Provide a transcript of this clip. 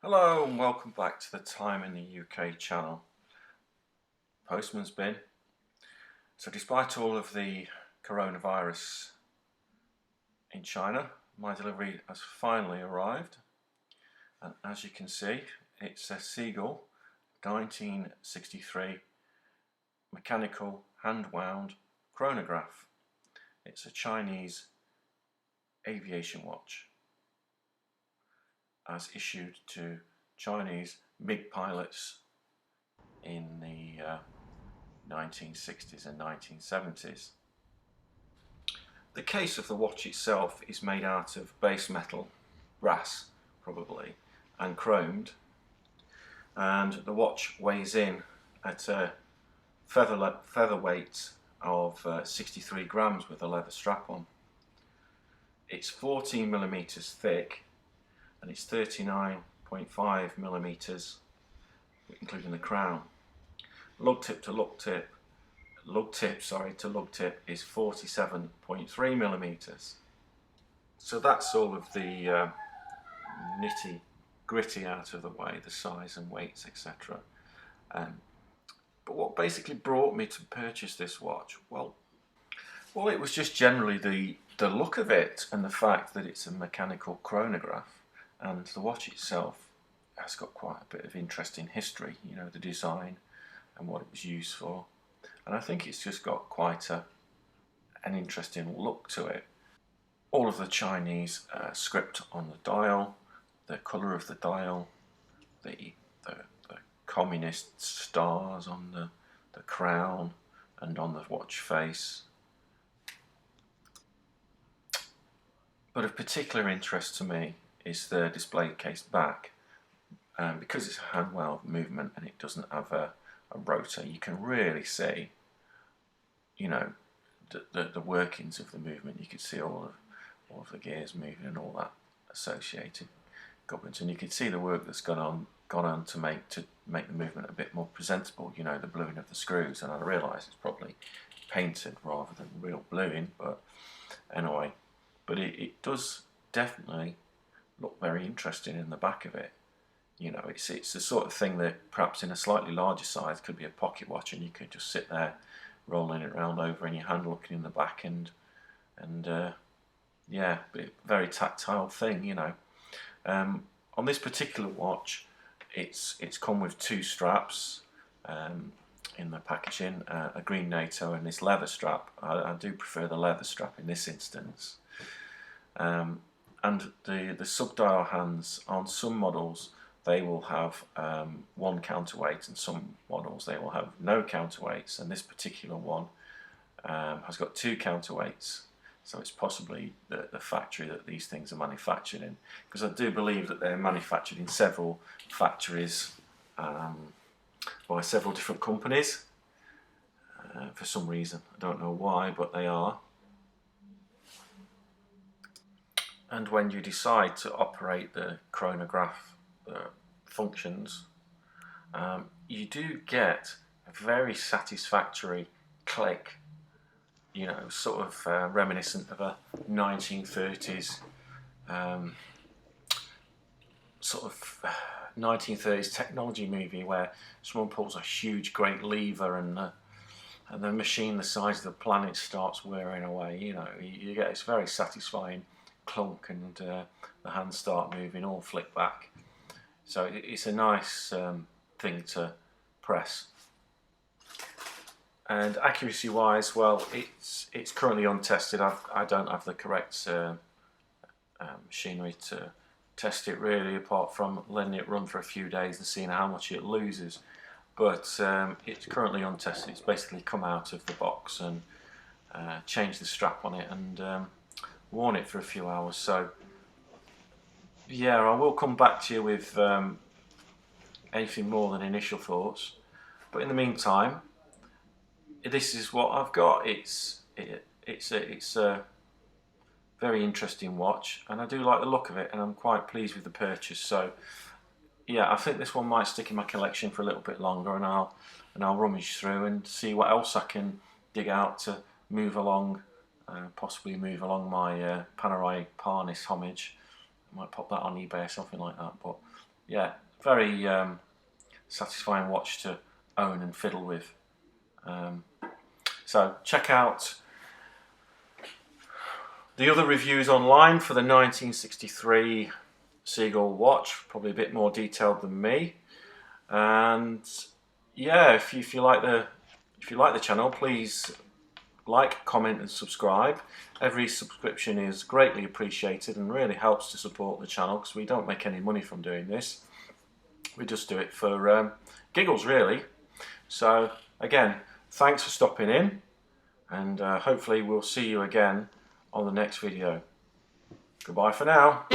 Hello and welcome back to the Time in the UK channel. Postman's bin. So despite all of the coronavirus in China, my delivery has finally arrived, and as you can see it's a Seagull 1963 mechanical hand-wound chronograph. It's a Chinese aviation watch as issued to Chinese MiG pilots in the 1960s and 1970s. The case of the watch itself is made out of base metal, brass probably, and chromed, and the watch weighs in at a feather weight of 63 grams with a leather strap on. It's 14 millimeters thick and it's 39.5 millimeters including the crown. Lug tip to lug tip is 47.3 millimeters. So that's all of the nitty gritty out of the way, the size and weights, etc. But what basically brought me to purchase this watch? Well, it was just generally the look of it and the fact that it's a mechanical chronograph, and the watch itself has got quite a bit of interesting history, you know, the design and what it was used for. And I think it's just got quite an interesting look to it. All of the Chinese script on the dial, the colour of the dial, the communist stars on the crown and on the watch face. But of particular interest to me is the display case back. Because it's a hand-wound movement and it doesn't have a rotor, you can really see, you know, the workings of the movement. You can see all of the gears moving and all that associated goblins, and you can see the work that's gone on to make the movement a bit more presentable. You know, the bluing of the screws, and I realise it's probably painted rather than real bluing, but anyway, but it does definitely look very interesting in the back of it. You know, it's the sort of thing that perhaps in a slightly larger size could be a pocket watch, and you could just sit there rolling it around over in your hand, looking in the back, and yeah, very tactile thing, you know. On this particular watch, it's come with two straps in the packaging, a green NATO and this leather strap. I do prefer the leather strap in this instance. And the sub-dial hands on some models, they will have one counterweight, and some models they will have no counterweights, and this particular one has got two counterweights, so it's possibly the factory that these things are manufactured in, because I do believe that they're manufactured in several factories by several different companies for some reason. I don't know why, but they are. And when you decide to operate the chronograph functions, you do get a very satisfactory click, you know, sort of reminiscent of a 1930s sort of 1930s technology movie where someone pulls a huge great lever and the machine the size of the planet starts whirring away. You know, you get this very satisfying clunk, and the hands start moving, all flick back. So it's a nice thing to press. And accuracy wise, well, it's currently untested. I don't have the correct machinery to test it really, apart from letting it run for a few days and seeing how much it loses. But it's currently untested. It's basically come out of the box and changed the strap on it and worn it for a few hours. So yeah, I will come back to you with anything more than initial thoughts. But in the meantime, this is what I've got. It's a very interesting watch, and I do like the look of it, and I'm quite pleased with the purchase. So yeah, I think this one might stick in my collection for a little bit longer, and I'll rummage through and see what else I can dig out to move along, possibly move along my Panerai Parnis homage. I might pop that on eBay or something like that. But yeah, very satisfying watch to own and fiddle with. So check out the other reviews online for the 1963 Seagull watch, probably a bit more detailed than me. And yeah, if you like the channel, please like, comment and subscribe. Every subscription is greatly appreciated and really helps to support the channel, because we don't make any money from doing this. We just do it for giggles, really. So again, thanks for stopping in, and hopefully we'll see you again on the next video. Goodbye for now.